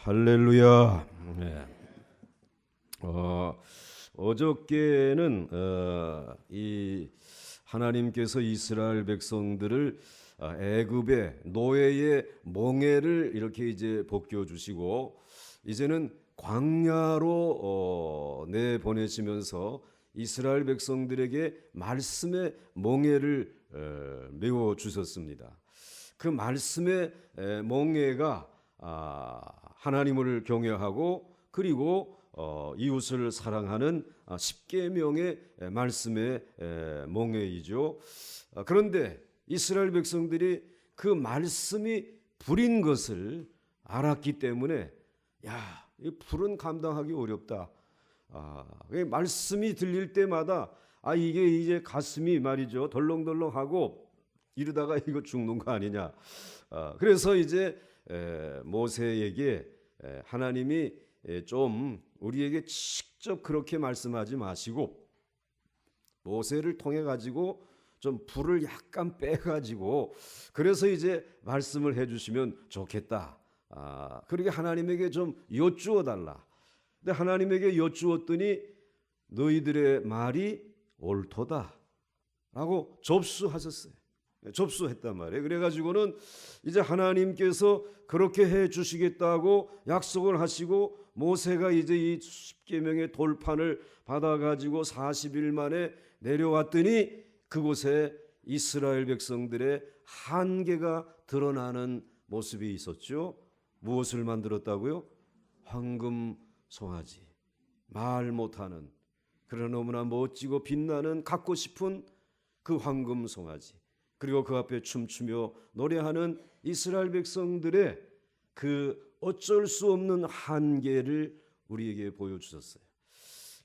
할렐루야. 네. 어저께는 이 하나님께서 이스라엘 백성들을 애굽의 노예의 몽해를 이렇게 이제 벗겨 주시고 이제는 광야로 내 보내시면서 이스라엘 백성들에게 말씀의 몽해를 메워 주셨습니다. 그 말씀의 몽해가 하나님을 경외하고 그리고 이웃을 사랑하는 10계명의 말씀의 몽해이죠. 그런데 이스라엘 백성들이 그 말씀이 불인 것을 알았기 때문에 이 불은 감당하기 어렵다. 말씀이 들릴 때마다 이게 이제 가슴이 말이죠 덜렁덜렁하고 이러다가 이거 죽는 거 아니냐. 그래서 이제 모세에게 하나님이 좀 우리에게 직접 그렇게 말씀하지 마시고 모세를 통해 가지고 좀 불을 약간 빼 가지고 그래서 이제 말씀을 해주시면 좋겠다. 그렇게 하나님에게 좀 여쭈어 달라. 근데 하나님에게 여쭈었더니 너희들의 말이 옳도다라고 접수하셨어요. 접수했단 말이에요. 그래가지고는 이제 하나님께서 그렇게 해 주시겠다고 약속을 하시고 모세가 이제 이 10계명의 돌판을 받아가지고 40일 만에 내려왔더니 그곳에 이스라엘 백성들의 한계가 드러나는 모습이 있었죠. 무엇을 만들었다고요? 황금 송아지, 말 못하는 그러나 너무나 멋지고 빛나는 갖고 싶은 그 황금 송아지, 그리고 그 앞에 춤추며 노래하는 이스라엘 백성들의 그 어쩔 수 없는 한계를 우리에게 보여주셨어요.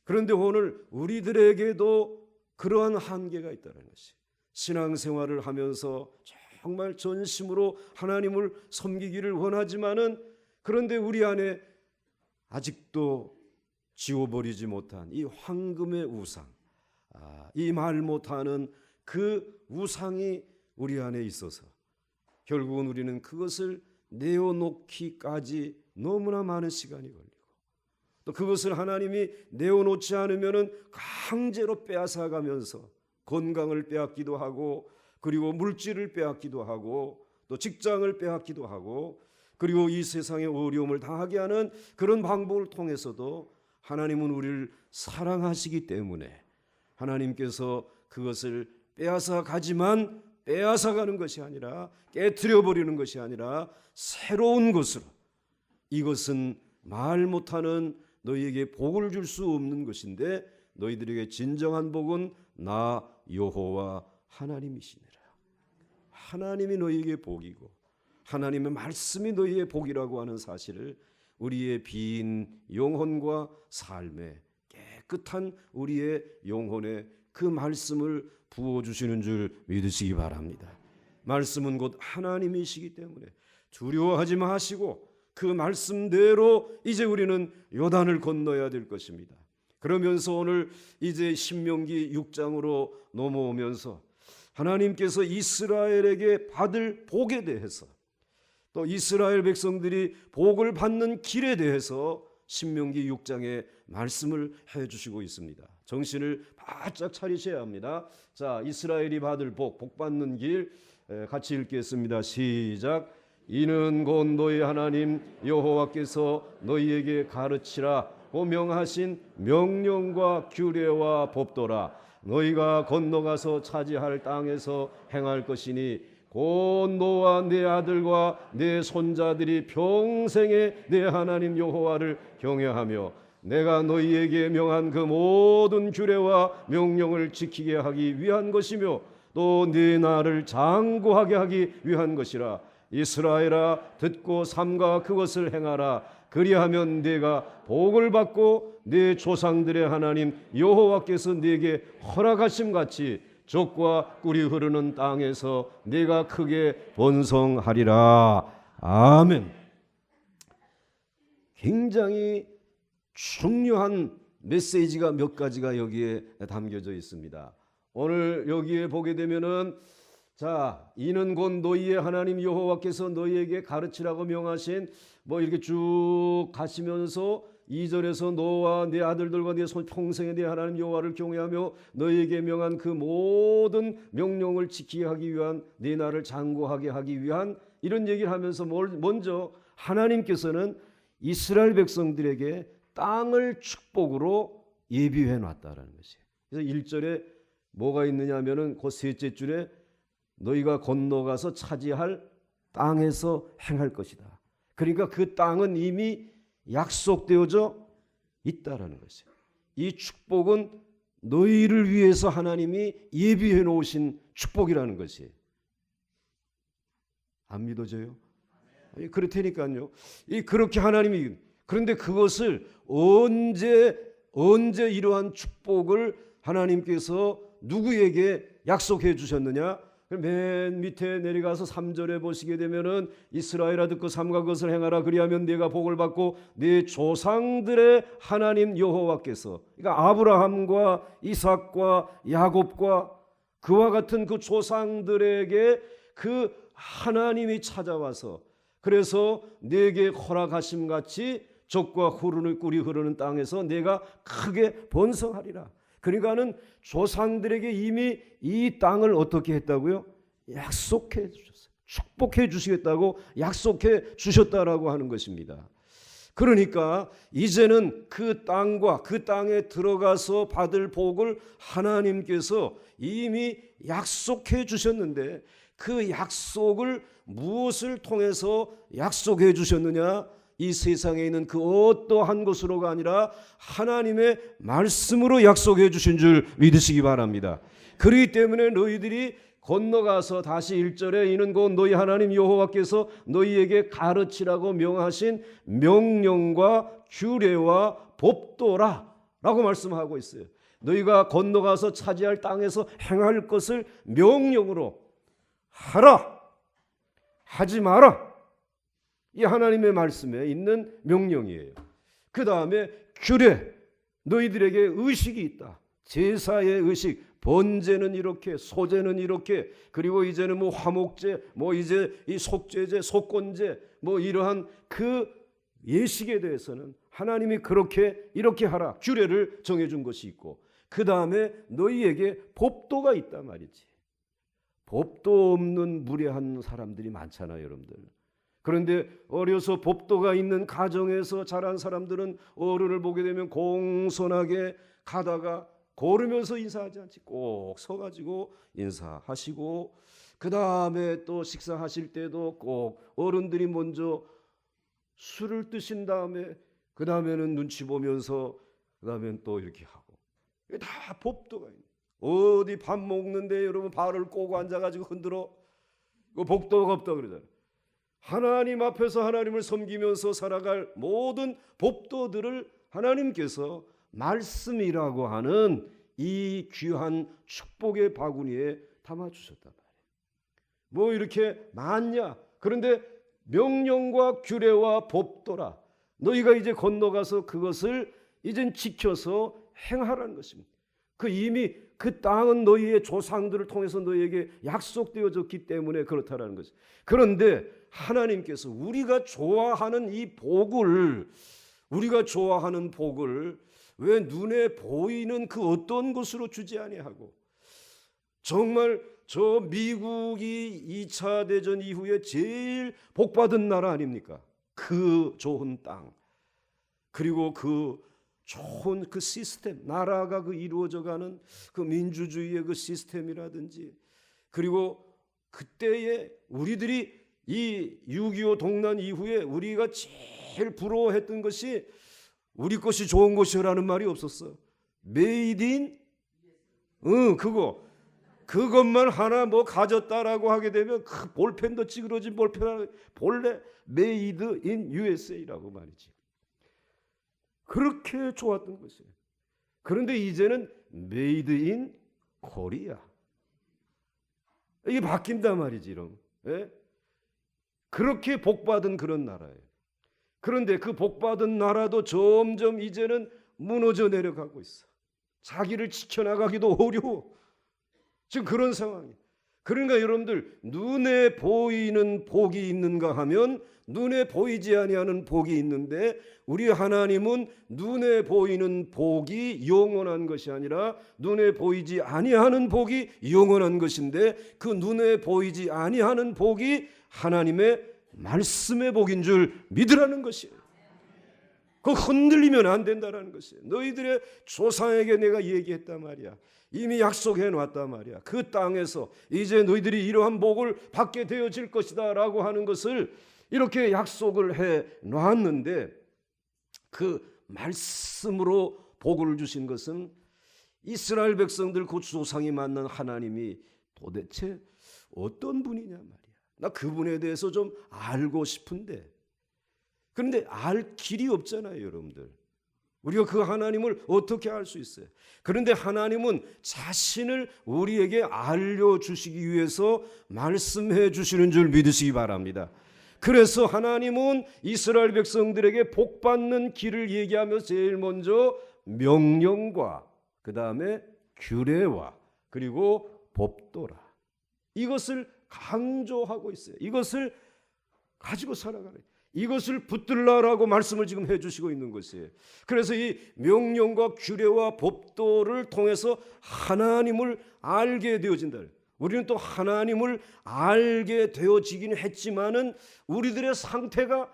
그런데 오늘 우리들에게도 그러한 한계가 있다는 것이, 신앙생활을 하면서 정말 전심으로 하나님을 섬기기를 원하지만은 그런데 우리 안에 아직도 지워버리지 못한 이 황금의 우상, 이 말 못하는 그 우상이 우리 안에 있어서 결국은 우리는 그것을 내어놓기까지 너무나 많은 시간이 걸리고 또 그것을 하나님이 내어놓지 않으면은 강제로 빼앗아가면서 건강을 빼앗기도 하고 그리고 물질을 빼앗기도 하고 또 직장을 빼앗기도 하고 그리고 이 세상의 어려움을 당하게 하는 그런 방법을 통해서도 하나님은 우리를 사랑하시기 때문에 하나님께서 그것을 빼앗아 가지만 빼앗아 가는 것이 아니라 깨트려 버리는 것이 아니라 새로운 것으로, 이것은 말 못하는 너희에게 복을 줄 수 없는 것인데 너희들에게 진정한 복은 나 여호와 하나님이시니라. 하나님이 너희에게 복이고 하나님의 말씀이 너희의 복이라고 하는 사실을 우리의 빈 영혼과 삶에 깨끗한 우리의 영혼에 그 말씀을 부어주시는 줄 믿으시기 바랍니다. 말씀은 곧 하나님이시기 때문에 두려워하지 마시고 그 말씀대로 이제 우리는 요단을 건너야 될 것입니다. 그러면서 오늘 이제 신명기 6장으로 넘어오면서 하나님께서 이스라엘에게 받을 복에 대해서 또 이스라엘 백성들이 복을 받는 길에 대해서 신명기 6장에 말씀을 해주시고 있습니다. 정신을 바짝 차리셔야 합니다. 자, 이스라엘이 받을 복 받는 길 같이 읽겠습니다. 시작. 이는 곧 너희 하나님 여호와께서 너희에게 가르치라 고 명하신 명령과 규례와 법도라. 너희가 건너가서 차지할 땅에서 행할 것이니 곧 너와 네 아들과 네 손자들이 평생에 내 하나님 여호와를 경외하며 내가 너희에게 명한 그 모든 규례와 명령을 지키게 하기 위한 것이며 또 네 나라를 장구하게 하기 위한 것이라. 이스라엘아 듣고 삼가 그것을 행하라. 그리하면 네가 복을 받고 네 조상들의 하나님 여호와께서 네게 허락하심 같이 젖과 꿀이 흐르는 땅에서 네가 크게 번성하리라. 아멘. 굉장히 중요한 메시지가 몇 가지가 여기에 담겨져 있습니다. 오늘 여기에 보게 되면은 자, 이는 곧 너희의 하나님 여호와께서 너희에게 가르치라고 명하신 뭐 이렇게 쭉 가시면서 2절에서 너와 네 아들들과 네 손 평생에 네 하나님 여호와를 경외하며 너희에게 명한 그 모든 명령을 지키게 하기 위한 네 나를 장구하게 하기 위한 이런 얘기를 하면서 먼저 하나님께서는 이스라엘 백성들에게 땅을 축복으로 예비해 놨다라는 것이에요. 그래서 1절에 뭐가 있느냐 하면은 그 셋째 줄에 너희가 건너가서 차지할 땅에서 행할 것이다. 그러니까 그 땅은 이미 약속되어져 있다라는 것이에요. 이 축복은 너희를 위해서 하나님이 예비해 놓으신 축복이라는 것이에요. 안 믿어져요? 그렇다니까요. 그렇게 하나님이 그런데 그것을 언제 이러한 축복을 하나님께서 누구에게 약속해 주셨느냐? 맨 밑에 내려가서 3절에 보시게 되면은 이스라엘아 듣고 삼가 그것을 행하라 그리하면 네가 복을 받고 네 조상들의 하나님 여호와께서 그러니까 아브라함과 이삭과 야곱과 그와 같은 그 조상들에게 그 하나님이 찾아와서 그래서 네게 허락하심 같이 젖과 꿀이 흐르는 땅에서 내가 크게 번성하리라. 그러니까는 조상들에게 이미 이 땅을 어떻게 했다고요? 약속해 주셨어요. 축복해 주시겠다고 약속해 주셨다라고 하는 것입니다. 그러니까 이제는 그 땅과 그 땅에 들어가서 받을 복을 하나님께서 이미 약속해 주셨는데 그 약속을 무엇을 통해서 약속해 주셨느냐? 이 세상에 있는 그 어떠한 것으로가 아니라 하나님의 말씀으로 약속해 주신 줄 믿으시기 바랍니다. 그렇기 때문에 너희들이 건너가서 다시 1절에 이는 곧 너희 하나님 여호와께서 너희에게 가르치라고 명하신 명령과 규례와 법도라 라고 말씀하고 있어요. 너희가 건너가서 차지할 땅에서 행할 것을 명령으로 하라, 하지 마라. 이 하나님의 말씀에 있는 명령이에요. 그 다음에 규례, 너희들에게 의식이 있다. 제사의 의식, 번제는 이렇게, 소제는 이렇게, 그리고 이제는 뭐 화목제, 뭐 이제 이 속죄제, 속건제, 뭐 이러한 그 예식에 대해서는 하나님이 그렇게 이렇게 하라 규례를 정해준 것이 있고, 그 다음에 너희에게 법도가 있단 말이지. 법도 없는 무례한 사람들이 많잖아요, 여러분들. 그런데 어려서 법도가 있는 가정에서 자란 사람들은 어른을 보게 되면 공손하게 가다가 걸으면서 인사하지 않지 꼭 서가지고 인사하시고, 그 다음에 또 식사하실 때도 꼭 어른들이 먼저 술을 드신 다음에 그 다음에는 눈치 보면서 그 다음엔 또 이렇게 하고, 이게 다 법도가 있는. 어디 밥 먹는데 여러분 발을 꼬고 앉아가지고 흔들어, 그 법도가 없다 그러잖아요. 하나님 앞에서 하나님을 섬기면서 살아갈 모든 법도들을 하나님께서 말씀이라고 하는 이 귀한 축복의 바구니에 담아주셨단 말이에요. 뭐 이렇게 많냐? 그런데 명령과 규례와 법도라. 너희가 이제 건너가서 그것을 이젠 지켜서 행하라는 것입니다. 그 이미 그 땅은 너희의 조상들을 통해서 너희에게 약속되어졌기 때문에 그렇다라는 것이죠. 그런데 하나님께서 우리가 좋아하는 이 복을, 우리가 좋아하는 복을 왜 눈에 보이는 그 어떤 것으로 주지 아니하고, 정말 저 미국이 2차 대전 이후에 제일 복받은 나라 아닙니까? 그 좋은 땅, 그리고 그 좋은 그 시스템, 나라가 그 이루어져가는 그 민주주의의 그 시스템이라든지, 그리고 그때에 우리들이 이 6.25 동란 이후에 우리가 제일 부러워했던 것이 우리 것이 좋은 것이라는 말이 없었어. 메이드 인, 그것만 하나 뭐 가졌다라고 하게 되면 그 볼펜도 찌그러진 볼펜, 본래 메이드 인 USA라고 말이지. 그렇게 좋았던 것이에요. 그런데 이제는 메이드 인 코리아. 이게 바뀐단 말이지, 여러분. 예? 그렇게 복받은 그런 나라예요. 그런데 그 복받은 나라도 점점 이제는 무너져 내려가고 있어. 자기를 지켜나가기도 어려워. 지금 그런 상황이에요. 그러니까 여러분들 눈에 보이는 복이 있는가 하면 눈에 보이지 아니하는 복이 있는데 우리 하나님은 눈에 보이는 복이 영원한 것이 아니라 눈에 보이지 아니하는 복이 영원한 것인데 그 눈에 보이지 아니하는 복이 하나님의 말씀의 복인 줄 믿으라는 것이에요. 그 흔들리면 안 된다라는 것이에요. 너희들의 조상에게 내가 얘기했단 말이야. 이미 약속해 놨단 말이야. 그 땅에서 이제 너희들이 이러한 복을 받게 되어질 것이다 라고 하는 것을 이렇게 약속을 해 놨는데 그 말씀으로 복을 주신 것은 이스라엘 백성들 그 조상이 만난 하나님이 도대체 어떤 분이냐 말이야. 나 그분에 대해서 좀 알고 싶은데 그런데 알 길이 없잖아요, 여러분들. 우리가 그 하나님을 어떻게 알 수 있어요? 그런데 하나님은 자신을 우리에게 알려주시기 위해서 말씀해 주시는 줄 믿으시기 바랍니다. 그래서 하나님은 이스라엘 백성들에게 복받는 길을 얘기하며 제일 먼저 명령과 그 다음에 규례와 그리고 법도라 이것을 강조하고 있어요. 이것을 가지고 살아가는 이것을 붙들라라고 말씀을 지금 해주시고 있는 것이에요. 그래서 이 명령과 규례와 법도를 통해서 하나님을 알게 되어진다. 우리는 또 하나님을 알게 되어지긴 했지만은 우리들의 상태가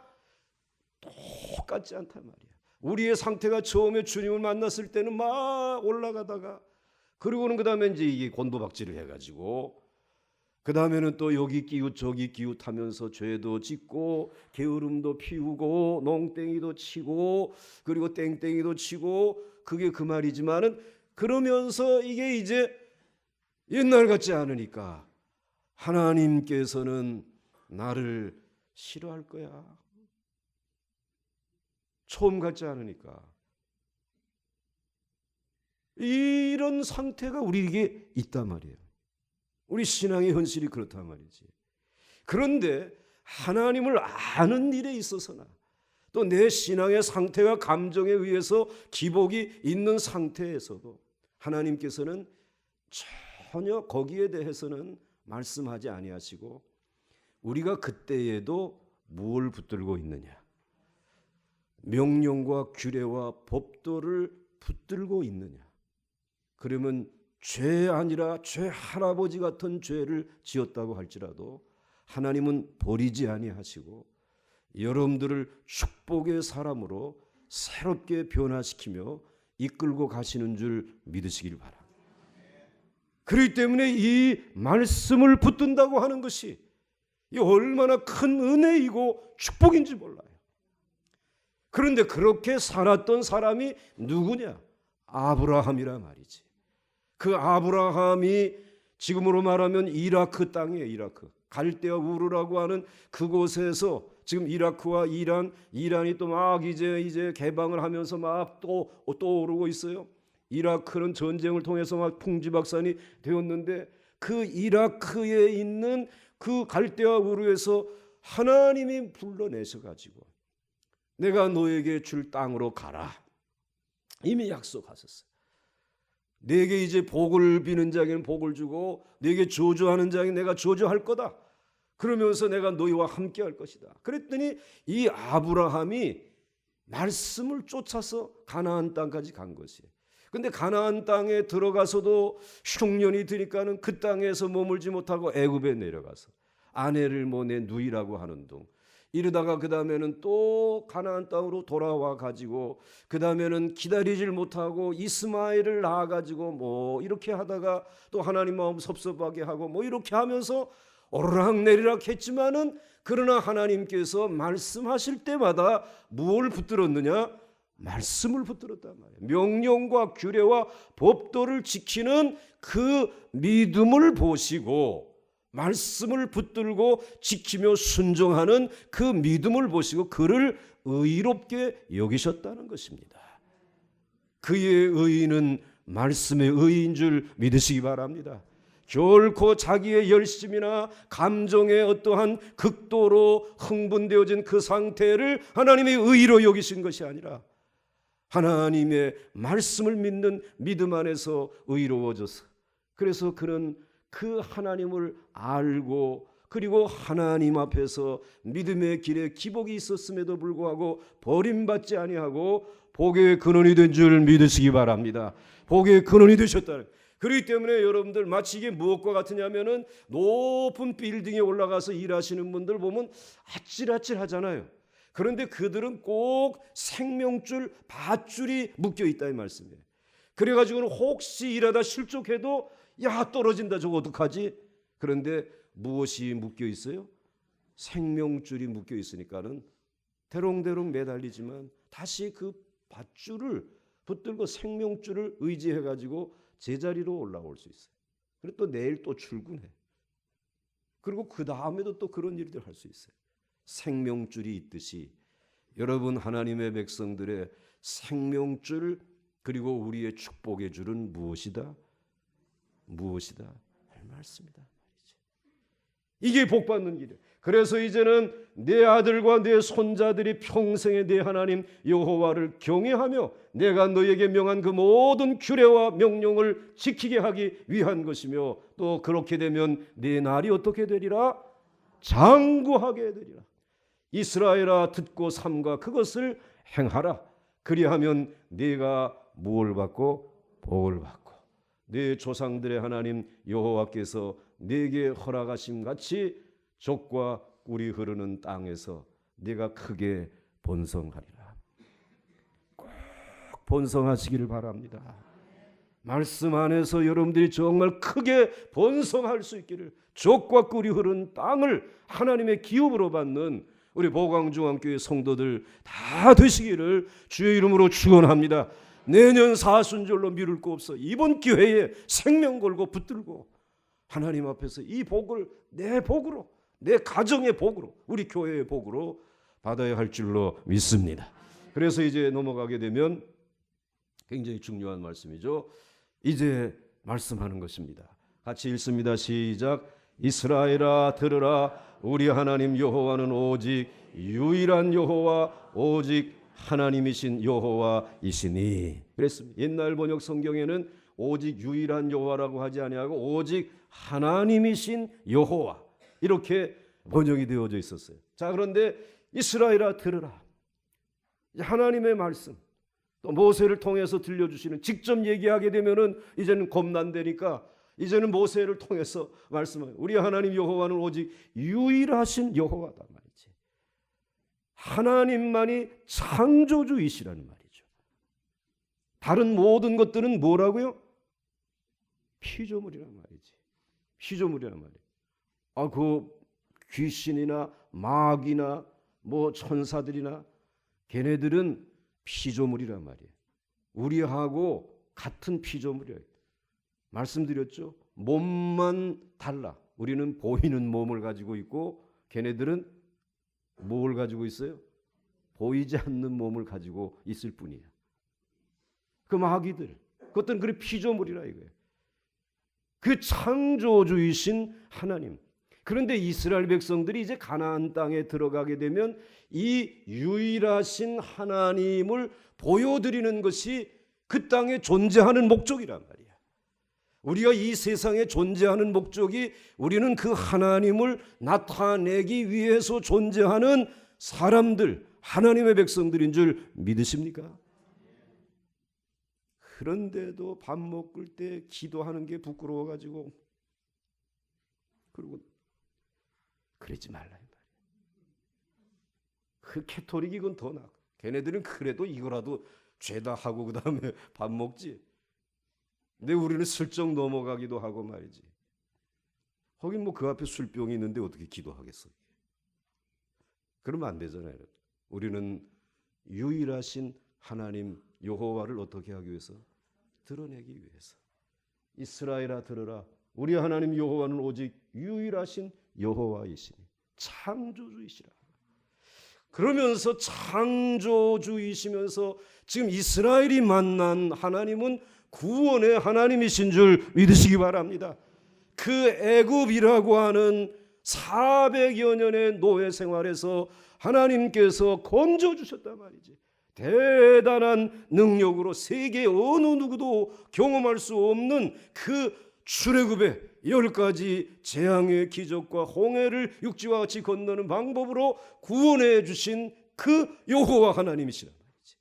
똑같지 않단 말이야. 우리의 상태가 처음에 주님을 만났을 때는 막 올라가다가 그리고는 그 다음에 이제 이게 곤두박질을 해가지고 그 다음에는 또 여기 기웃 저기 기웃하면서 죄도 짓고 게으름도 피우고 농땡이도 치고 그리고 땡땡이도 치고 그게 그 말이지만은 그러면서 이게 이제 옛날 같지 않으니까 하나님께서는 나를 싫어할 거야. 처음 같지 않으니까 이런 상태가 우리에게 있단 말이에요. 우리 신앙의 현실이 그렇단 말이지. 그런데 하나님을 아는 일에 있어서나 또 내 신앙의 상태와 감정에 의해서 기복이 있는 상태에서도 하나님께서는 전혀 거기에 대해서는 말씀하지 아니하시고 우리가 그때에도 무엇을 붙들고 있느냐? 명령과 규례와 법도를 붙들고 있느냐? 그러면 죄 아니라 죄 할아버지 같은 죄를 지었다고 할지라도 하나님은 버리지 아니하시고 여러분들을 축복의 사람으로 새롭게 변화시키며 이끌고 가시는 줄 믿으시길 바랍니다. 그렇기 때문에 이 말씀을 붙든다고 하는 것이 이 얼마나 큰 은혜이고 축복인지 몰라요. 그런데 그렇게 살았던 사람이 누구냐? 아브라함이라 말이지. 그 아브라함이 지금으로 말하면 이라크 땅이에요. 이라크. 갈대아 우르라고 하는 그곳에서 지금 이라크와 이란이 또 막 이제 개방을 하면서 막 또 오르고 있어요. 이라크는 전쟁을 통해서 막 풍지박산이 되었는데 그 이라크에 있는 그 갈대아 우르에서 하나님이 불러내셔 가지고 내가 너에게 줄 땅으로 가라. 이미 약속하셨어요. 내게 이제 복을 비는 자에게는 복을 주고 내게 저주하는 자에게 내가 저주할 거다. 그러면서 내가 너희와 함께 할 것이다. 그랬더니 이 아브라함이 말씀을 쫓아서 가나안 땅까지 간 것이에요. 근데 가나안 땅에 들어가서도 흉년이 드니까는 그 땅에서 머물지 못하고 애굽에 내려가서 아내를 뭐 내 누이라고 하는 둥 이러다가 그 다음에는 또 가나안 땅으로 돌아와 가지고 그 다음에는 기다리질 못하고 이스마엘을 낳아 가지고 뭐 이렇게 하다가 또 하나님 마음 섭섭하게 하고 뭐 이렇게 하면서 오르락내리락 했지만은 그러나 하나님께서 말씀하실 때마다 무엇을 붙들었느냐? 말씀을 붙들었단 말이에요. 명령과 규례와 법도를 지키는 그 믿음을 보시고 말씀을 붙들고 지키며 순종하는 그 믿음을 보시고 그를 의롭게 여기셨다는 것입니다. 그의 의의는 말씀의 의의인 줄 믿으시기 바랍니다. 결코 자기의 열심이나 감정의 어떠한 극도로 흥분되어진 그 상태를 하나님의 의의로 여기신 것이 아니라 하나님의 말씀을 믿는 믿음 안에서 의로워져서 그래서 그는 그 하나님을 알고 그리고 하나님 앞에서 믿음의 길에 기복이 있었음에도 불구하고 버림받지 아니하고 복의 근원이 된 줄 믿으시기 바랍니다. 복의 근원이 되셨다. 그렇기 때문에 여러분들 마치 이게 무엇과 같으냐면은 높은 빌딩에 올라가서 일하시는 분들 보면 아찔아찔 하잖아요. 그런데 그들은 꼭 생명줄, 밧줄이 묶여 있다 이 말씀이에요. 그래가지고는 혹시 일하다 실족해도 야 떨어진다 저거 어떡하지? 그런데 무엇이 묶여 있어요? 생명줄이 묶여 있으니까는 대롱대롱 매달리지만 다시 그 밧줄을 붙들고 생명줄을 의지해가지고 제자리로 올라올 수 있어요. 그리고 또 내일 또 출근해. 그리고 그 다음에도 또 그런 일들 할 수 있어요. 생명줄이 있듯이 여러분 하나님의 백성들의 생명줄 그리고 우리의 축복의 줄은 무엇이다? 무엇이다? 할 말씀이다. 이게 복받는 길이에요. 그래서 이제는 내 아들과 내 손자들이 평생에 내 하나님 여호와를 경외하며 내가 너에게 명한 그 모든 규례와 명령을 지키게 하기 위한 것이며 또 그렇게 되면 내 날이 어떻게 되리라? 장구하게 되리라. 이스라엘아 듣고 삼가 그것을 행하라. 그리하면 네가 무엇을 받고 복을 받고 네 조상들의 하나님 여호와께서 네게 허락하심 같이 족과 꿀이 흐르는 땅에서 네가 크게 번성하리라. 꼭 번성하시기를 바랍니다. 말씀 안에서 여러분들이 정말 크게 번성할 수 있기를 족과 꿀이 흐르는 땅을 하나님의 기업으로 받는 우리 보광중앙교회 성도들 다 되시기를 주의 이름으로 축원합니다. 내년 사순절로 미룰 거 없어. 이번 기회에 생명 걸고 붙들고 하나님 앞에서 이 복을 내 복으로 내 가정의 복으로 우리 교회의 복으로 받아야 할 줄로 믿습니다. 그래서 이제 넘어가게 되면 굉장히 중요한 말씀이죠. 이제 말씀하는 것입니다. 같이 읽습니다. 시작. 이스라엘아 들으라. 우리 하나님 여호와는 오직 유일한 여호와 오직 하나님이신 여호와이시니. 그랬습니다. 옛날 번역 성경에는 오직 유일한 여호와라고 하지 아니하고 오직 하나님이신 여호와 이렇게 번역이 되어져 있었어요. 자, 그런데 이스라엘아 들으라. 하나님의 말씀 또 모세를 통해서 들려주시는 직접 얘기하게 되면은 이제는 겁난다니까 이제는 모세를 통해서 말씀하는 우리 하나님 여호와는 오직 유일하신 여호와다 말이지. 하나님만이 창조주이시라는 말이죠. 다른 모든 것들은 뭐라고요? 피조물이란 말이지. 피조물이란 말이에요. 그 귀신이나 마귀나 뭐 천사들이나 걔네들은 피조물이란 말이에요. 우리하고 같은 피조물이에요. 말씀드렸죠. 몸만 달라. 우리는 보이는 몸을 가지고 있고 걔네들은 뭘 가지고 있어요? 보이지 않는 몸을 가지고 있을 뿐이에요. 그 마귀들, 그것들은 그래 피조물이라 이거예요. 그 창조주이신 하나님. 그런데 이스라엘 백성들이 이제 가나안 땅에 들어가게 되면 이 유일하신 하나님을 보여드리는 것이 그 땅에 존재하는 목적이란 말이야. 우리가 이 세상에 존재하는 목적이 우리는 그 하나님을 나타내기 위해서 존재하는 사람들, 하나님의 백성들인 줄 믿으십니까? 그런데도 밥 먹을 때 기도하는 게 부끄러워가지고 그리고 그러지 말라 이 말이야. 그 캐토릭이 그건 더 나아. 걔네들은 그래도 이거라도 죄다 하고 그 다음에 밥 먹지. 근데 우리는 슬쩍 넘어가기도 하고 말이지. 거긴 뭐 그 앞에 술병이 있는데 어떻게 기도하겠어? 그러면 안 되잖아요. 우리는 유일하신 하나님 여호와를 어떻게 하기 위해서? 드러내기 위해서. 이스라엘아 들으라. 우리 하나님 여호와는 오직 유일하신 여호와이시니 창조주이시라. 그러면서 창조주이시면서 지금 이스라엘이 만난 하나님은 구원의 하나님이신 줄 믿으시기 바랍니다. 그 애굽이라고 하는 400여 년의 노예 생활에서 하나님께서 건져주셨단 말이지. 대단한 능력으로 세계 어느 누구도 경험할 수 없는 그 출애굽의 10가지 재앙의 기적과 홍해를 육지와 같이 건너는 방법으로 구원해 주신 그 여호와 하나님이시란 말이지.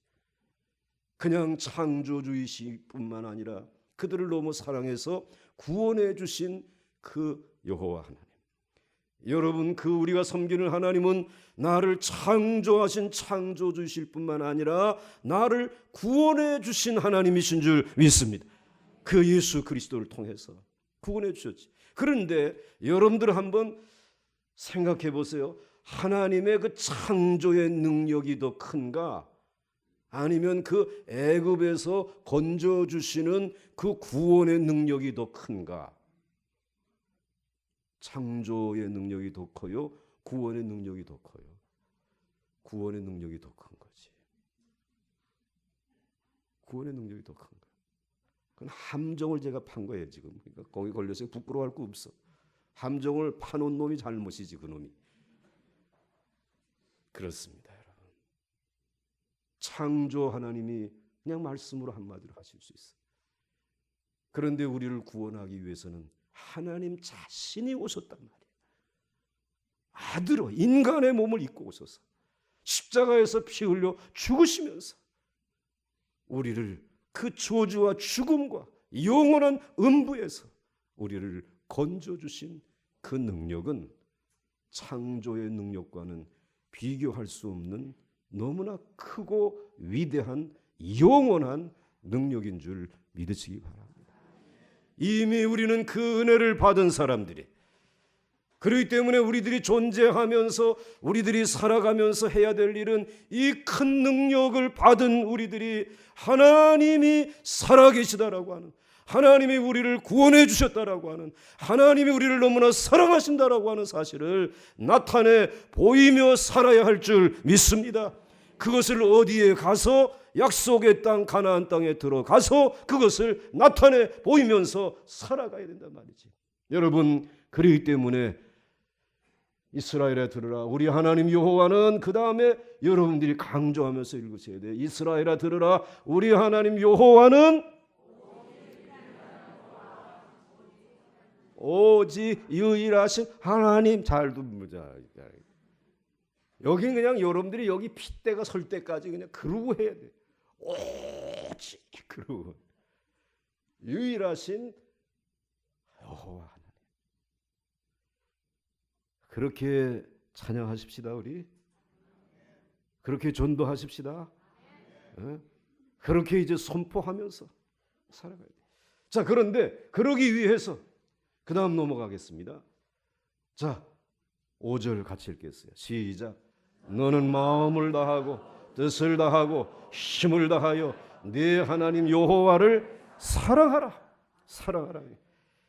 그냥 창조주이실 뿐만 아니라 그들을 너무 사랑해서 구원해 주신 그 여호와 하나님. 여러분, 그 우리가 섬기는 하나님은 나를 창조하신 창조주이실 뿐만 아니라 나를 구원해 주신 하나님이신 줄 믿습니다. 그 예수 그리스도를 통해서 구원해 주셨지. 그런데 여러분들 한번 생각해 보세요. 하나님의 그 창조의 능력이 더 큰가? 아니면 그 애굽에서 건져 주시는 그 구원의 능력이 더 큰가? 창조의 능력이 더 커요? 구원의 능력이 더 커요? 구원의 능력이 더 큰 거지. 구원의 능력이 더 큰 거야. 그건 함정을 제가 판 거예요 지금. 그러니까 거기 걸려서 부끄러워할 거 없어. 함정을 파놓은 놈이 잘못이지, 그 놈이. 그렇습니다, 여러분. 창조 하나님이 그냥 말씀으로 한마디로 하실 수 있어요. 그런데 우리를 구원하기 위해서는 하나님 자신이 오셨단 말이에요. 아들로 인간의 몸을 입고 오셔서 십자가에서 피 흘려 죽으시면서 우리를 그 저주와 죽음과 영원한 음부에서 우리를 건져주신 그 능력은 창조의 능력과는 비교할 수 없는 너무나 크고 위대한 영원한 능력인 줄 믿으시기 바랍니다. 이미 우리는 그 은혜를 받은 사람들이, 그렇기 때문에 우리들이 존재하면서 우리들이 살아가면서 해야 될 일은 이 큰 능력을 받은 우리들이 하나님이 살아계시다라고 하는, 하나님이 우리를 구원해 주셨다라고 하는, 하나님이 우리를 너무나 사랑하신다라고 하는 사실을 나타내 보이며 살아야 할 줄 믿습니다. 그것을 어디에 가서 약속의 땅 가나안 땅에 들어가서 그것을 나타내 보이면서 살아가야 된단 말이지. 여러분, 그렇기 때문에 이스라엘에 들으라 우리 하나님 여호와는, 그 다음에 여러분들이 강조하면서 읽으셔야 돼요. 이스라엘아 들으라 우리 하나님 여호와는 오직 유일하신 하나님. 잘 듣자. 여기 그냥 여러분들이 여기 핏대가 설 때까지 그냥 그러고 해야 돼. 오직 그러고. 유일하신 여호와 하나님. 그렇게 찬양하십시다. 우리 그렇게 전도하십시다. 그렇게 이제 선포하면서 살아가야 돼. 자, 그런데 그러기 위해서 그 다음 넘어가겠습니다. 자, 5절 같이 읽겠어요. 시작. 너는 마음을 다하고 뜻을 다하고 힘을 다하여 네 하나님 여호와를 사랑하라. 사랑하라.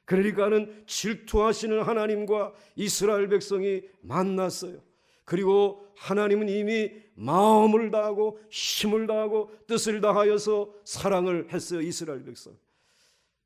그러니까는 질투하시는 하나님과 이스라엘 백성이 만났어요. 그리고 하나님은 이미 마음을 다하고 힘을 다하고 뜻을 다하여서 사랑을 했어요, 이스라엘 백성.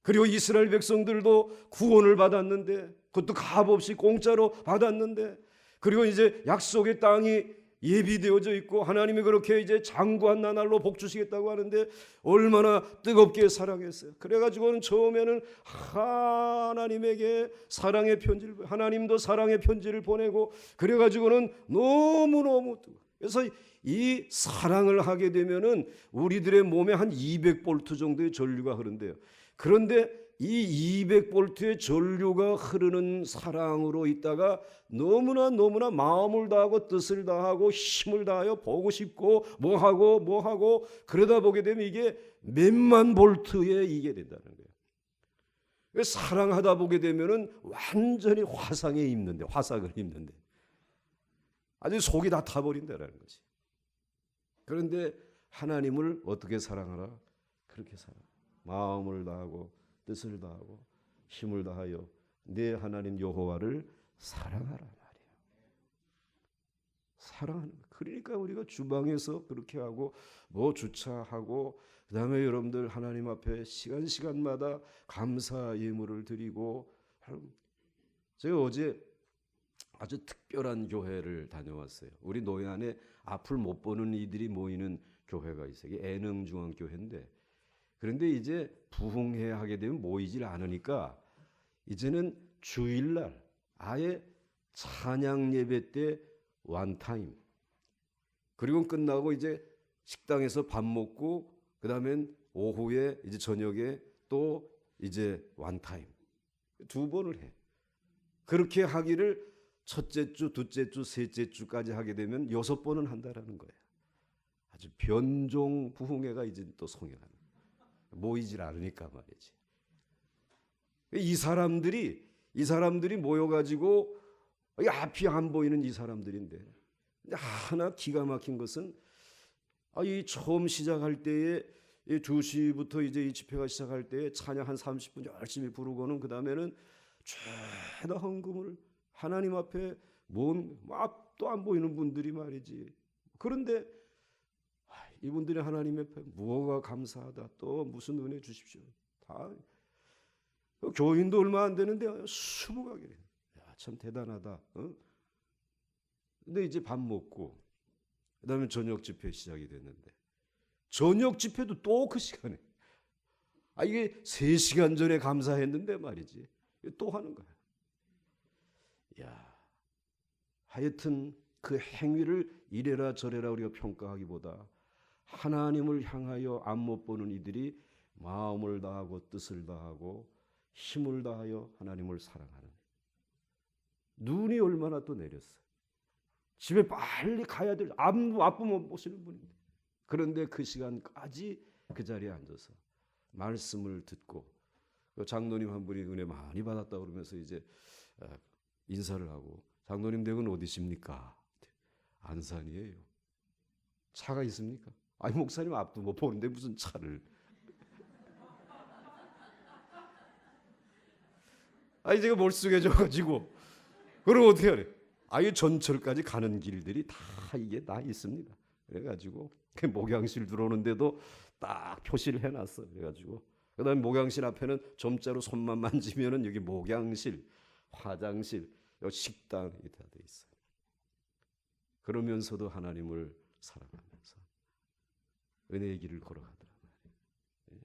그리고 이스라엘 백성들도 구원을 받았는데, 그것도 값없이 공짜로 받았는데, 그리고 이제 약속의 땅이 예비되어져 있고 하나님이 그렇게 이제 장구한 나날로 복 주시겠다고 하는데 얼마나 뜨겁게 사랑했어요. 그래가지고는 처음에는 하나님에게 사랑의 편지를, 하나님도 사랑의 편지를 보내고, 그래가지고는 너무너무 뜨거워. 그래서 이 사랑을 하게 되면은 우리들의 몸에 한 200볼트 정도의 전류가 흐른대요. 그런데 이 200볼트의 전류가 흐르는 사랑으로 있다가 너무나 마음을 다하고 뜻을 다하고 힘을 다하여 보고 싶고 뭐하고 그러다 보게 되면 이게 몇만 볼트에 이게 된다는 거예요. 사랑하다 보게 되면은 완전히 화상을 입는데 아주 속이 다 타버린다는 거지. 그런데 하나님을 어떻게 사랑하라? 그렇게 사랑. 마음을 다하고 뜻을 다하고 힘을 다하여 내 하나님 여호와를 사랑하라 말이에요. 사랑하는 거예요. 그러니까 우리가 주방에서 그렇게 하고 뭐 주차하고, 그 다음에 여러분들 하나님 앞에 시간마다 감사 예물을 드리고. 제가 어제 아주 특별한 교회를 다녀왔어요. 우리 노예안에 앞을 못 보는 이들이 모이는 교회가 있어요. 이게 애능중앙교회인데, 그런데 이제 부흥회 하게 되면 모이질 않으니까 이제는 주일날 아예 찬양 예배 때 원타임, 그리고 끝나고 이제 식당에서 밥 먹고 그다음엔 오후에 이제 저녁에 또 이제 원타임 두 번을 해. 그렇게 하기를 첫째 주, 둘째 주, 셋째 주까지 하게 되면 6번은 한다라는 거예요. 아주 변종 부흥회가 이제 또 성행하는, 모이질 않으니까 말이지. 이 사람들이 모여가지고 앞이 안 보이는 이 사람들인데, 하나 기가 막힌 것은 이 처음 시작할 때에 2시부터 이제 이 집회가 시작할 때에 찬양 한 30분 열심히 부르고는 그 다음에는 죄다 헌금을 하나님 앞에 뭔 앞도 안 보이는 분들이 말이지. 그런데 이분들이 하나님 앞에 무엇가 감사하다, 또 무슨 은혜 주십시오. 다 교인도 얼마 안 되는데 20가게. 참 대단하다. 근데 이제 밥 먹고 그다음에 저녁 집회 시작이 됐는데, 저녁 집회도 또 그 시간에 이게 3시간 전에 감사했는데 말이지 또 하는 거야. 야, 하여튼 그 행위를 이래라 저래라 우리가 평가하기보다 하나님을 향하여 안 못 보는 이들이 마음을 다하고 뜻을 다하고 힘을 다하여 하나님을 사랑하는, 눈이 얼마나 또 내렸어요. 집에 빨리 가야 될 아빠 못 보시는 분인데, 그런데 그 시간까지 그 자리에 앉아서 말씀을 듣고, 장로님 한 분이 은혜 많이 받았다 그러면서 이제 인사를 하고, 장로님 댁은 어디십니까? 안산이에요. 차가 있습니까? 아니 목사님 앞도 못 보는데 무슨 차를. 제가 몰쑥해져가지고 그럼 어떻게 하래? 이 전철까지 가는 길들이 다 이게 다 있습니다. 그래가지고 목양실 들어오는데도 딱 표시를 해놨어. 그래가지고 그다음에 목양실 앞에는 점자로 손만 만지면은 여기 목양실, 화장실, 여기 식당 이게 다 돼 있어요. 그러면서도 하나님을 사랑하면서 은혜의 길을 걸어가더라 말이에요.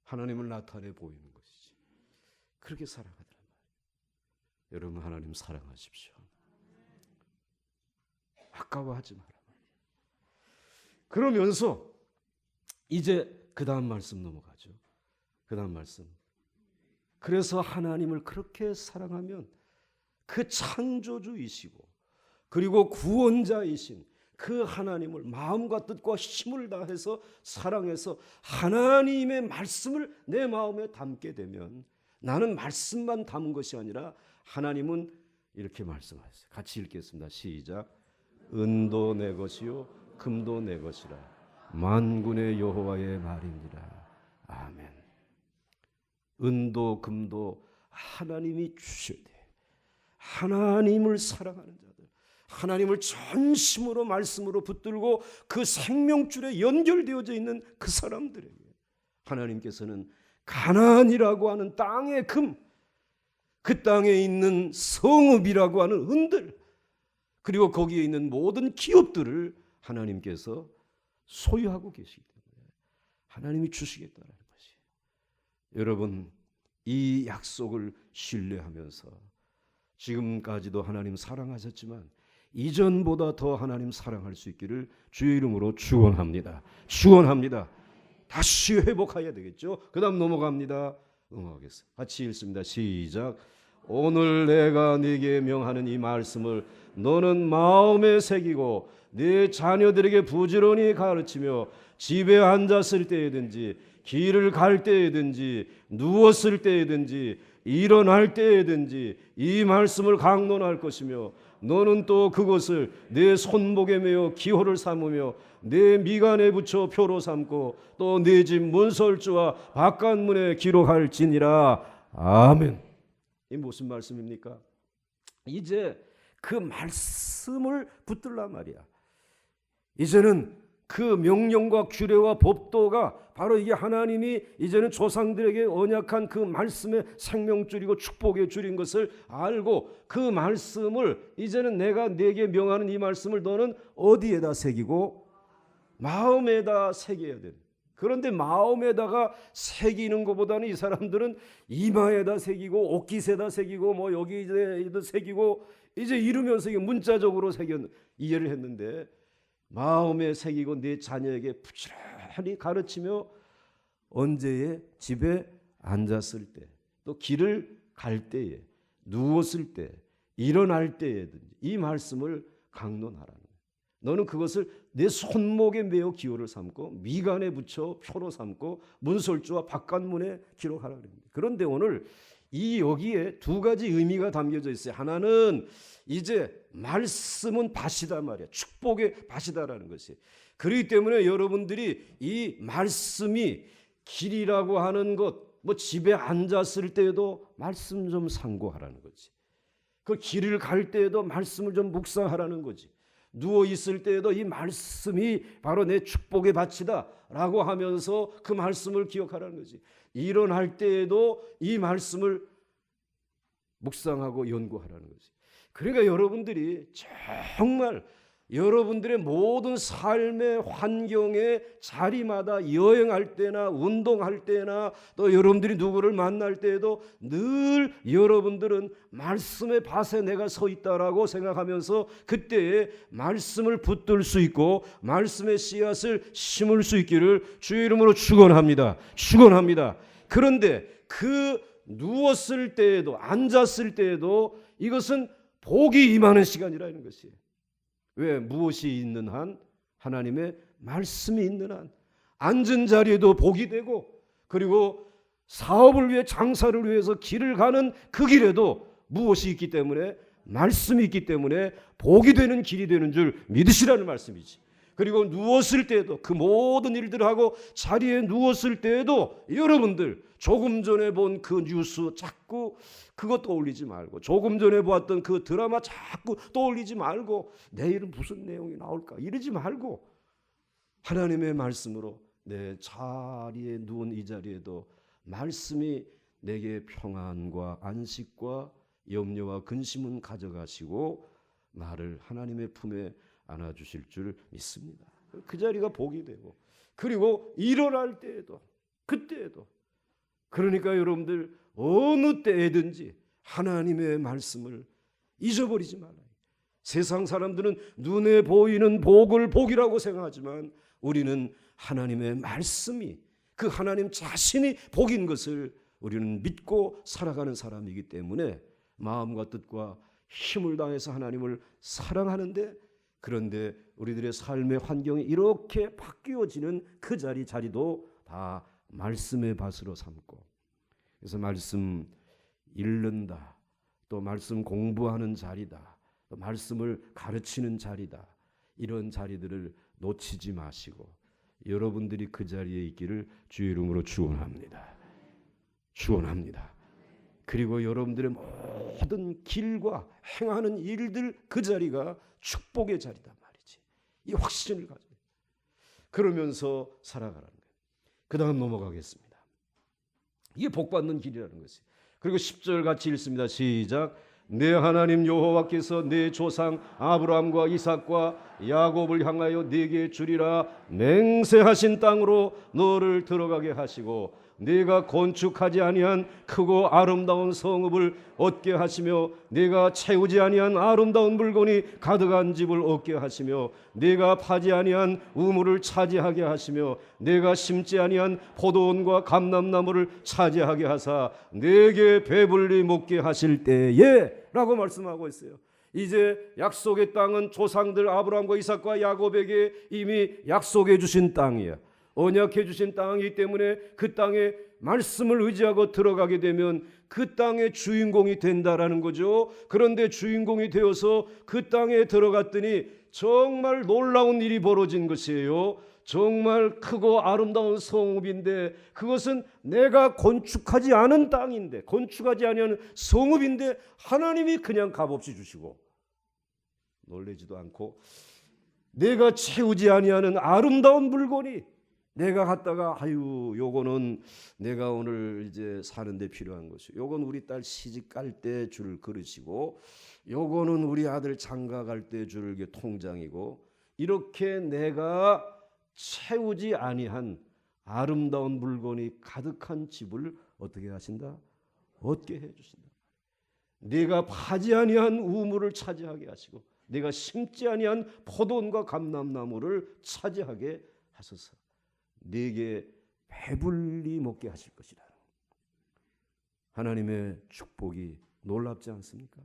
하나님을 나타내 보이는 것이지. 그렇게 살아가더라 말이에요. 여러분, 하나님 사랑하십시오. 아까워하지 마라 말이에요. 그러면서 이제 그 다음 말씀 넘어가죠. 그 다음 말씀. 그래서 하나님을 그렇게 사랑하면 그 창조주이시고 그리고 구원자이신 그 하나님을 마음과 뜻과 힘을 다해서 사랑해서 하나님의 말씀을 내 마음에 담게 되면, 나는 말씀만 담은 것이 아니라 하나님은 이렇게 말씀하셨어요. 같이 읽겠습니다. 시작. 은도 내 것이요 금도 내 것이라 만군의 여호와의 말이니라. 아멘. 은도 금도 하나님이 주셔야 돼. 하나님을 사랑하는 자들, 하나님을 전심으로 말씀으로 붙들고 그 생명줄에 연결되어져 있는 그 사람들에게 하나님께서는 가나안이라고 하는 땅의 금, 그 땅에 있는 성읍이라고 하는 은들, 그리고 거기에 있는 모든 기업들을 하나님께서 소유하고 계시기 때문에 하나님이 주시겠다는 것이에요. 여러분, 이 약속을 신뢰하면서 지금까지도 하나님 사랑하셨지만 이전보다 더 하나님 사랑할 수 있기를 주의 이름으로 축원합니다. 축원합니다. 다시 회복해야 되겠죠. 그 다음 넘어갑니다. 응하겠습니다. 같이 읽습니다. 시작. 오늘 내가 네게 명하는 이 말씀을 너는 마음에 새기고 네 자녀들에게 부지런히 가르치며 집에 앉았을 때에든지 길을 갈 때에든지 누웠을 때에든지 일어날 때에든지 이 말씀을 강론할 것이며 너는 또 그것을 내 손목에 매어 기호를 삼으며 내 미간에 붙여 표로 삼고 또 내 집 문설주와 바깥문에 기록할지니라. 아멘. 이 무슨 말씀입니까? 이제 그 말씀을 붙들란 말이야. 이제는 그 명령과 규례와 법도가 바로 이게 하나님이 이제는 조상들에게 언약한 그 말씀의 생명줄이고 축복의 줄인 것을 알고 그 말씀을 이제는 내가 네게 명하는 이 말씀을 너는 어디에다 새기고 마음에다 새겨야 되는 그런데 마음에다가 새기는 것보다는 이 사람들은 이마에다 새기고 옷깃에다 새기고 뭐 여기에다 새기고 이제 이루면서 문자적으로 이해를 했는데, 마음에 새기고 내 자녀에게 부지런히 가르치며 언제에 집에 앉았을 때, 또 길을 갈 때에, 누웠을 때, 일어날 때에든지 이 말씀을 강론하라는 거예요. 너는 그것을 내 손목에 매어 기호를 삼고 미간에 붙여 표로 삼고 문설주와 바깥문에 기록하라는 겁니다. 그런데 오늘 이 여기에 두 가지 의미가 담겨져 있어요. 하나는 이제 말씀은 밭이다 말이야. 축복의 밭이다라는 것이. 그렇기 때문에 여러분들이 이 말씀이 길이라고 하는 것, 뭐 집에 앉았을 때에도 말씀 좀 상고하라는 거지. 그 길을 갈 때에도 말씀을 좀 묵상하라는 거지. 누워 있을 때에도 이 말씀이 바로 내 축복의 밭이다라고 하면서 그 말씀을 기억하라는 거지. 일어날 때에도 이 말씀을 묵상하고 연구하라는 거지. 그러니까 여러분들이 정말 여러분들의 모든 삶의 환경의 자리마다 여행할 때나 운동할 때나 또 여러분들이 누구를 만날 때에도 늘 여러분들은 말씀의 밭에 내가 서 있다라고 생각하면서 그때에 말씀을 붙들 수 있고 말씀의 씨앗을 심을 수 있기를 주의 이름으로 축원합니다. 축원합니다. 그런데 그 누웠을 때에도 앉았을 때에도 이것은 복이 임하는 시간이라는 것이에요. 왜? 무엇이 있는 한? 하나님의 말씀이 있는 한. 앉은 자리에도 복이 되고, 그리고 사업을 위해, 장사를 위해서 길을 가는 그 길에도 무엇이 있기 때문에? 말씀이 있기 때문에 복이 되는 길이 되는 줄 믿으시라는 말씀이지. 그리고 누웠을 때에도, 그 모든 일들을 하고 자리에 누웠을 때에도 여러분들 조금 전에 본 그 뉴스 자꾸 그거 떠올리지 말고, 조금 전에 보았던 그 드라마 자꾸 떠올리지 말고, 내일은 무슨 내용이 나올까 이러지 말고 하나님의 말씀으로 내 자리에 누운 이 자리에도 말씀이 내게 평안과 안식과 염려와 근심은 가져가시고 나를 하나님의 품에 안아주실 줄 믿습니다. 그 자리가 복이 되고, 그리고 일어날 때에도, 그때에도, 그러니까 여러분들 어느 때에든지 하나님의 말씀을 잊어버리지 말아요. 세상 사람들은 눈에 보이는 복을 복이라고 생각하지만 우리는 하나님의 말씀이, 그 하나님 자신이 복인 것을 우리는 믿고 살아가는 사람이기 때문에 마음과 뜻과 힘을 다해서 하나님을 사랑하는데, 그런데 우리들의 삶의 환경이 이렇게 바뀌어지는 그 자리도 다 말씀의 밭으로 삼고, 그래서 말씀 읽는다, 또 말씀 공부하는 자리다, 또 말씀을 가르치는 자리다, 이런 자리들을 놓치지 마시고 여러분들이 그 자리에 있기를 주의 이름으로 축원합니다. 축원합니다. 그리고 여러분들의 모든 길과 행하는 일들, 그 자리가 축복의 자리단 말이지. 이 확신을 가져요. 그러면서 살아가라는 거예요. 그 다음 넘어가겠습니다. 이게 복받는 길이라는 것이. 그리고 10절 같이 읽습니다. 시작. 내 하나님 여호와께서 내 조상 아브라함과 이삭과 야곱을 향하여 네게 주리라 맹세하신 땅으로 너를 들어가게 하시고 네가 건축하지 아니한 크고 아름다운 성읍을 얻게 하시며 네가 채우지 아니한 아름다운 물건이 가득한 집을 얻게 하시며 네가 파지 아니한 우물을 차지하게 하시며 네가 심지 아니한 포도원과 감람나무를 차지하게 하사 네게 배불리 먹게 하실 때에 라고 말씀하고 있어요. 이제 약속의 땅은 조상들 아브라함과 이삭과 야곱에게 이미 약속해 주신 땅이야. 언약해 주신 땅이기 때문에 그 땅에 말씀을 의지하고 들어가게 되면 그 땅의 주인공이 된다라는 거죠. 그런데 주인공이 되어서 그 땅에 들어갔더니 정말 놀라운 일이 벌어진 것이에요. 정말 크고 아름다운 성읍인데 그것은 내가 건축하지 않은 땅인데, 건축하지 아니하는 성읍인데 하나님이 그냥 값없이 주시고 놀라지도 않고, 내가 채우지 아니하는 아름다운 물건이 내가 갖다가 요거는 내가 오늘 이제 사는데 필요한 것이고, 요건 우리 딸 시집 갈 때 줄 그릇이고, 요거는 우리 아들 장가 갈 때 줄 통장이고, 이렇게 내가 채우지 아니한 아름다운 물건이 가득한 집을 어떻게 하신다? 얻게 해주신다. 내가 파지 아니한 우물을 차지하게 하시고 내가 심지 아니한 포도원과 감람나무를 차지하게 하소서. 내게 배불리 먹게 하실 것이라. 하나님의 축복이 놀랍지 않습니까?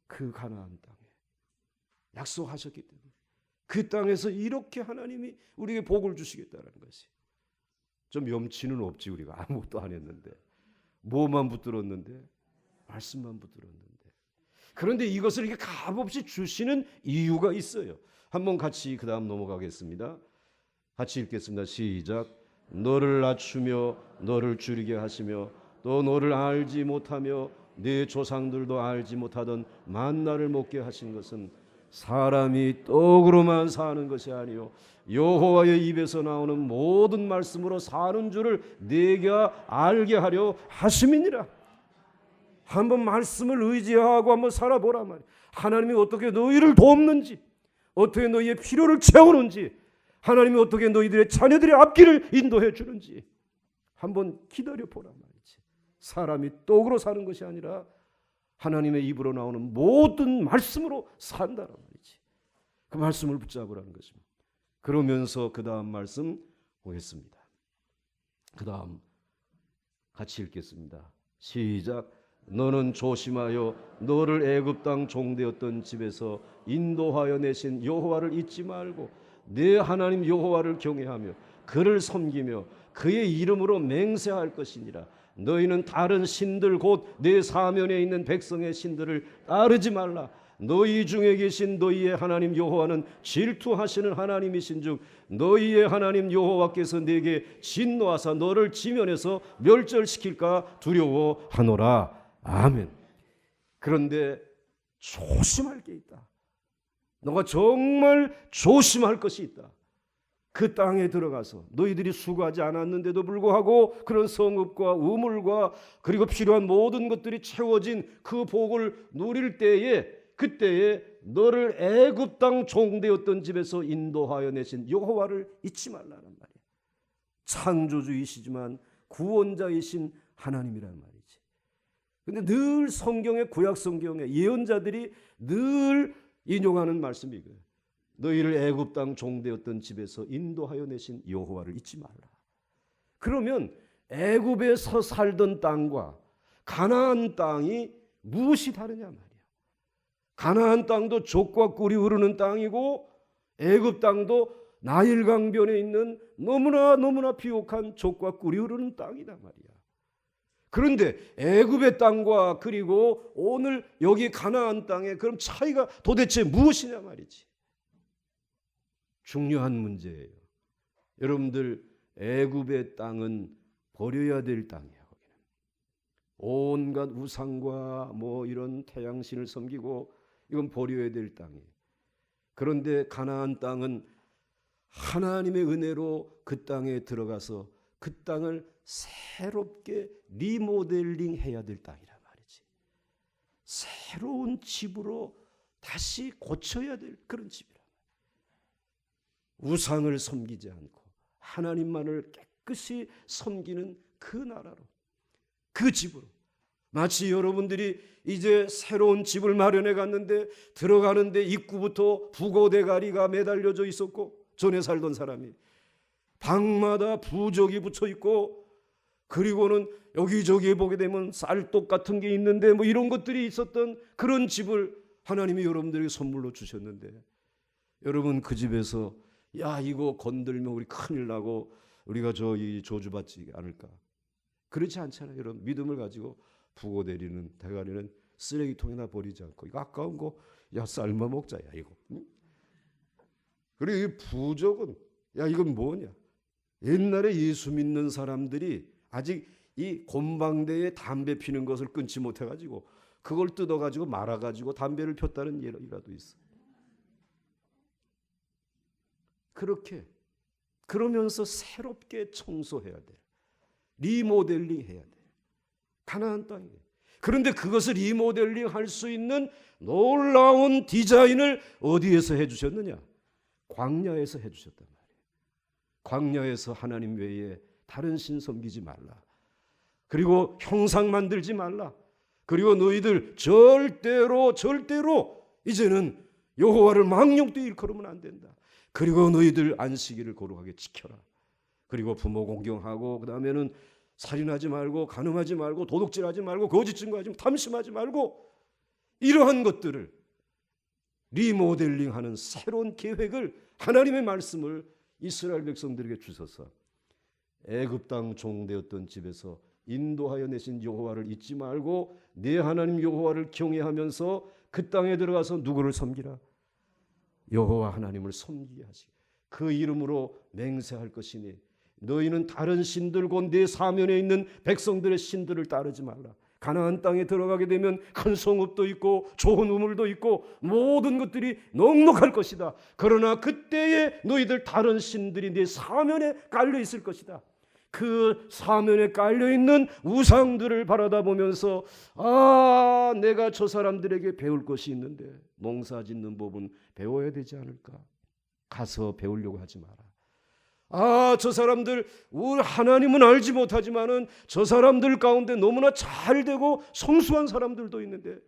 그 가나안 땅에 약속하셨기 때문에 그 땅에서 이렇게 하나님이 우리에게 복을 주시겠다는 것이. 좀 염치는 없지. 우리가 아무것도 안 했는데, 뭐만 붙들었는데, 말씀만 붙들었는데. 그런데 이것을 이렇게 값없이 주시는 이유가 있어요. 한번 같이 그 다음 넘어가겠습니다. 같이 읽겠습니다. 시작. 너를 낮추며 너를 줄이게 하시며 또 너를 알지 못하며 네 조상들도 알지 못하던 만나를 먹게 하신 것은 사람이 떡으로만 사는 것이 아니요 여호와의 입에서 나오는 모든 말씀으로 사는 줄을 네가 알게 하려 하심이니라. 한번 말씀을 의지하고 한번 살아보라 말이야. 하나님이 어떻게 너희를 돕는지, 어떻게 너희의 필요를 채우는지, 하나님이 어떻게 너희들의 자녀들의 앞길을 인도해 주는지 한번 기다려보라 말이지. 사람이 떡으로 사는 것이 아니라 하나님의 입으로 나오는 모든 말씀으로 산다는 말이지. 그 말씀을 붙잡으라는 것입니다. 그러면서 그 다음 말씀 보겠습니다. 그 다음 같이 읽겠습니다. 시작. 너는 조심하여 너를 애굽 땅 종되었던 집에서 인도하여 내신 여호와를 잊지 말고 내 하나님 여호와를 경외하며 그를 섬기며 그의 이름으로 맹세할 것이니라. 너희는 다른 신들 곧 내 사면에 있는 백성의 신들을 따르지 말라. 너희 중에 계신 너희의 하나님 여호와는 질투하시는 하나님이신즉 너희의 하나님 여호와께서 네게 진노하사 너를 지면에서 멸절시킬까 두려워하노라. 아멘. 그런데 조심할 게 있다. 너가 정말 조심할 것이 있다. 그 땅에 들어가서 너희들이 수고하지 않았는데도 불구하고 그런 성읍과 우물과 그리고 필요한 모든 것들이 채워진 그 복을 누릴 때에, 그때에 너를 애굽 땅 종되었던 집에서 인도하여 내신 여호와를 잊지 말라는 말이에요. 창조주이시지만 구원자이신 하나님이란 말이지. 근데 늘 성경에, 구약 성경에 예언자들이 늘 인용하는 말씀이 이거예요. 너희를 애굽 땅 종되었던 집에서 인도하여 내신 여호와를 잊지 말라. 그러면 애굽에서 살던 땅과 가나안 땅이 무엇이 다르냐 말이야. 가나안 땅도 족과 꿀이 흐르는 땅이고 애굽 땅도 나일 강변에 있는 너무나 비옥한 족과 꿀이 흐르는 땅이다 말이야. 그런데 애굽의 땅과 그리고 오늘 여기 가나안 땅의 그럼 차이가 도대체 무엇이냐 말이지. 중요한 문제예요. 여러분들, 애굽의 땅은 버려야 될 땅이에요. 온갖 우상과 뭐 이런 태양신을 섬기고 이건 버려야 될 땅이에요. 그런데 가나안 땅은 하나님의 은혜로 그 땅에 들어가서 그 땅을 새롭게 리모델링 해야 될 땅이란 말이지. 새로운 집으로 다시 고쳐야 될 그런 집이라. 우상을 섬기지 않고 하나님만을 깨끗이 섬기는 그 나라로, 그 집으로. 마치 여러분들이 이제 새로운 집을 마련해 갔는데 들어가는데 입구부터 부고대가리가 매달려져 있었고, 전에 살던 사람이 방마다 부적이 붙여 있고, 그리고는 여기저기에 보게 되면 쌀독 같은 게 있는데 뭐 이런 것들이 있었던 그런 집을 하나님이 여러분들에게 선물로 주셨는데, 여러분 그 집에서 야 이거 건들면 우리 큰일 나고 우리가 이 저주받지 않을까? 그렇지 않잖아요. 여러분, 믿음을 가지고 부고대리는 대가리는 쓰레기통에나 버리지 않고 이거 아까운 거 야 삶아 먹자 야 이거. 그리고 이 부적은 야 이건 뭐냐? 옛날에 예수 믿는 사람들이 아직 이 곰방대에 담배 피는 것을 끊지 못해가지고 그걸 뜯어가지고 말아가지고 담배를 폈다는 예라도 있어. 그렇게 그러면서 새롭게 청소해야 돼. 리모델링 해야 돼. 가나안 땅에. 그런데 그것을 리모델링 할 수 있는 놀라운 디자인을 어디에서 해주셨느냐? 광야에서 해주셨단 말이에요. 광야에서 하나님 외에 다른 신 섬기지 말라. 그리고 형상 만들지 말라. 그리고 너희들 절대로 이제는 여호와를 망령되이 일컬으면 안 된다. 그리고 너희들 안식일을 거룩하게 지켜라. 그리고 부모 공경하고, 그 다음에는 살인하지 말고, 간음하지 말고, 도둑질하지 말고, 거짓 증거하지 말고, 탐심하지 말고, 이러한 것들을 리모델링하는 새로운 계획을, 하나님의 말씀을 이스라엘 백성들에게 주셔서 애굽 땅 종되었던 집에서 인도하여 내신 여호와를 잊지 말고 내 하나님 여호와를 경외하면서 그 땅에 들어가서 누구를 섬기라? 여호와 하나님을 섬기게 하시고 그 이름으로 맹세할 것이니 너희는 다른 신들과 내 사면에 있는 백성들의 신들을 따르지 말라. 가나안 땅에 들어가게 되면 큰 성읍도 있고 좋은 우물도 있고 모든 것들이 넉넉할 것이다. 그러나 그때에 너희들 다른 신들이 내 사면에 깔려 있을 것이다. 그 사면에 깔려있는 우상들을 바라다 보면서 내가 저 사람들에게 배울 것이 있는데 농사 짓는 법은 배워야 되지 않을까? 가서 배우려고 하지 마라. 저 사람들, 우리 하나님은 알지 못하지만은 저 사람들 가운데 너무나 잘되고 성수한 사람들도 있는데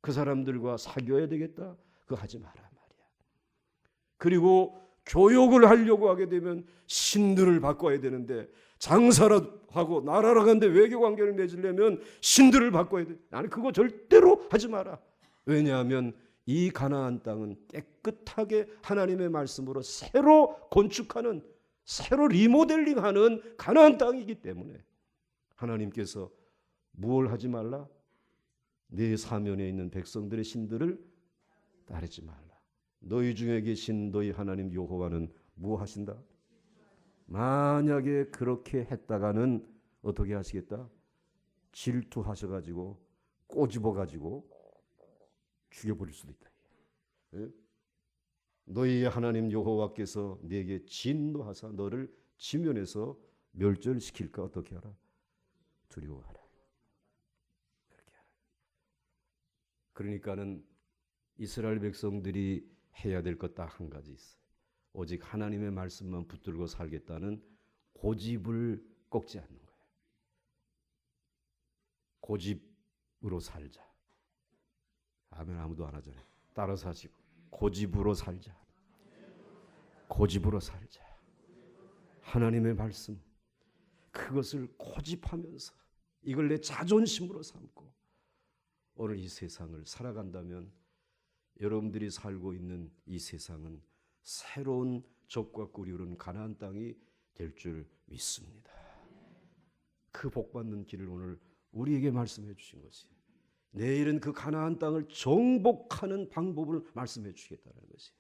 그 사람들과 사귀어야 되겠다. 그거 하지 마라 말이야. 그리고 교육을 하려고 하게 되면 신들을 바꿔야 되는데, 장사라도 하고 나라라 가는데 외교관계를 맺으려면 신들을 바꿔야 돼. 나는 그거 절대로 하지 마라. 왜냐하면 이 가나안 땅은 깨끗하게 하나님의 말씀으로 새로 건축하는, 새로 리모델링하는 가나안 땅이기 때문에 하나님께서 무엇을 하지 말라? 내 사면에 있는 백성들의 신들을 따르지 말라. 너희 중에 계신 너희 하나님 여호와는 무엇하신다? 만약에 그렇게 했다가는 어떻게 하시겠다? 질투하셔가지고 꼬집어가지고 죽여버릴 수도 있다. 예? 너희의 하나님 여호와께서 네게 진노하사 너를 지면에서 멸절시킬까 어떻게 하라? 두려워하라. 그렇게 하라. 그러니까는 이스라엘 백성들이 해야 될 것 딱 한 가지 있어요. 오직 하나님의 말씀만 붙들고 살겠다는 고집을 꺾지 않는 거예요. 고집으로 살자. 아멘. 아무도 안 하잖아요. 따라서 하시고 고집으로 살자. 고집으로 살자. 하나님의 말씀, 그것을 고집하면서 이걸 내 자존심으로 삼고 오늘 이 세상을 살아간다면 여러분들이 살고 있는 이 세상은 새로운 적과 꿀이 흐르는 가나안 땅이 될 줄 믿습니다. 그 복받는 길을 오늘 우리에게 말씀해 주신 것이, 내일은 그 가나안 땅을 정복하는 방법을 말씀해 주시겠다는 것이.